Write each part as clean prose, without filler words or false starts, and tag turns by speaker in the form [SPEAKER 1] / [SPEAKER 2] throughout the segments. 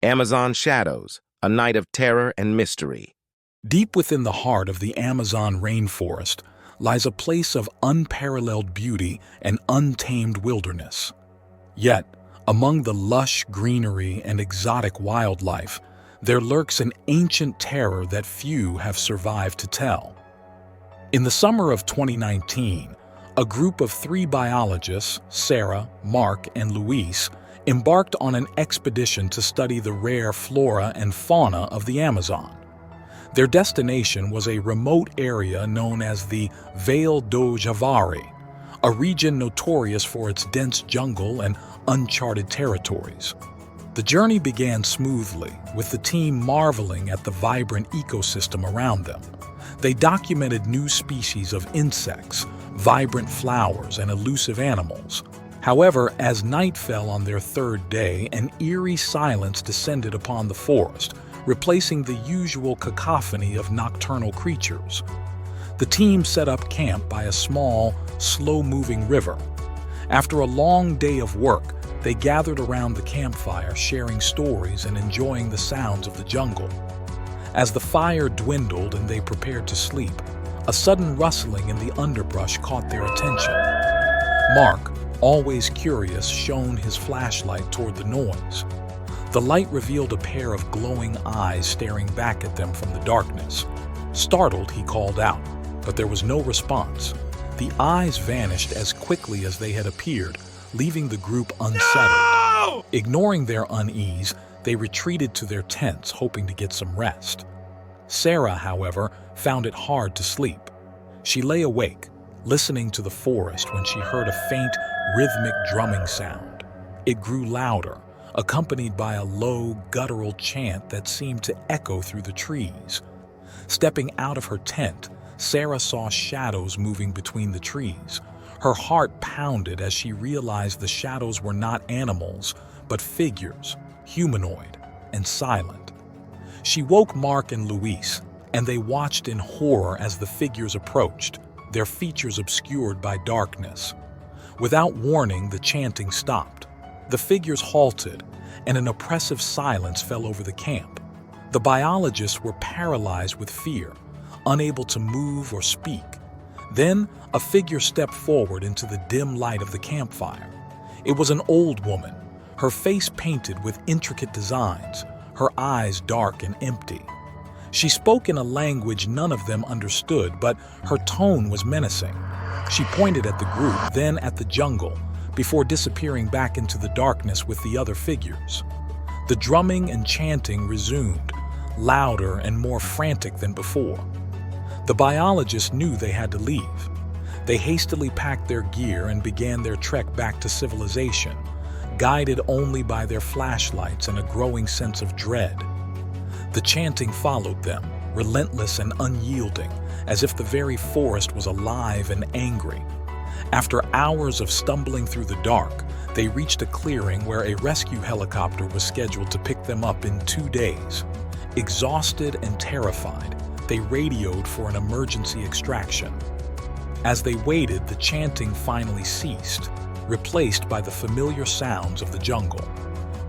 [SPEAKER 1] Amazon Shadows, a night of terror and mystery.
[SPEAKER 2] Deep within the heart of the Amazon rainforest lies a place of unparalleled beauty and untamed wilderness. Yet, among the lush greenery and exotic wildlife, there lurks an ancient terror that few have survived to tell. In the summer of 2019, a group of 3 biologists, Sarah, Mark, and Luis, embarked on an expedition to study the rare flora and fauna of the Amazon. Their destination was a remote area known as the Vale do Javari, a region notorious for its dense jungle and uncharted territories. The journey began smoothly, with the team marveling at the vibrant ecosystem around them. They documented new species of insects, vibrant flowers, and elusive animals. However, as night fell on their 3rd day, an eerie silence descended upon the forest, replacing the usual cacophony of nocturnal creatures. The team set up camp by a small, slow-moving river. After a long day of work, they gathered around the campfire, sharing stories and enjoying the sounds of the jungle. As the fire dwindled and they prepared to sleep, a sudden rustling in the underbrush caught their attention. Mark, always curious, shone his flashlight toward the noise. The light revealed a pair of glowing eyes staring back at them from the darkness. Startled, he called out, but there was no response. The eyes vanished as quickly as they had appeared, leaving the group unsettled.
[SPEAKER 1] No!
[SPEAKER 2] Ignoring their unease, they retreated to their tents, hoping to get some rest. Sarah, however, found it hard to sleep. She lay awake, listening to the forest when she heard a faint, rhythmic drumming sound. It grew louder, accompanied by a low, guttural chant that seemed to echo through the trees. Stepping out of her tent, Sarah saw shadows moving between the trees. Her heart pounded as she realized the shadows were not animals, but figures, humanoid and silent. She woke Mark and Luis, and they watched in horror as the figures approached, their features obscured by darkness. Without warning, the chanting stopped. The figures halted, and an oppressive silence fell over the camp. The biologists were paralyzed with fear, unable to move or speak. Then, a figure stepped forward into the dim light of the campfire. It was an old woman, her face painted with intricate designs, her eyes dark and empty. She spoke in a language none of them understood, but her tone was menacing. She pointed at the group, then at the jungle, before disappearing back into the darkness with the other figures. The drumming and chanting resumed, louder and more frantic than before. The biologists knew they had to leave. They hastily packed their gear and began their trek back to civilization, guided only by their flashlights and a growing sense of dread. The chanting followed them, relentless and unyielding, as if the very forest was alive and angry. After hours of stumbling through the dark, they reached a clearing where a rescue helicopter was scheduled to pick them up in 2 days. Exhausted and terrified, they radioed for an emergency extraction. As they waited, the chanting finally ceased, replaced by the familiar sounds of the jungle.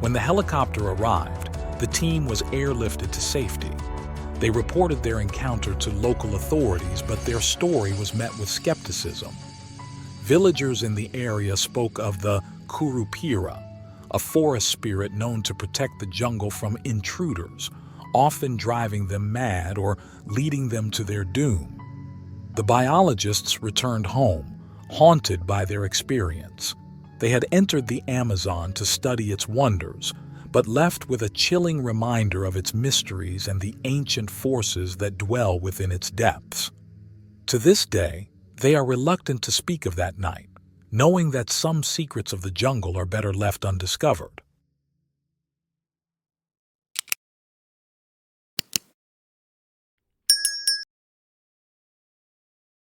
[SPEAKER 2] When the helicopter arrived, the team was airlifted to safety. They reported their encounter to local authorities, but their story was met with skepticism. Villagers in the area spoke of the Curupira, a forest spirit known to protect the jungle from intruders, often driving them mad or leading them to their doom. The biologists returned home, haunted by their experience. They had entered the Amazon to study its wonders, but left with a chilling reminder of its mysteries and the ancient forces that dwell within its depths. To this day, they are reluctant to speak of that night, knowing that some secrets of the jungle are better left undiscovered.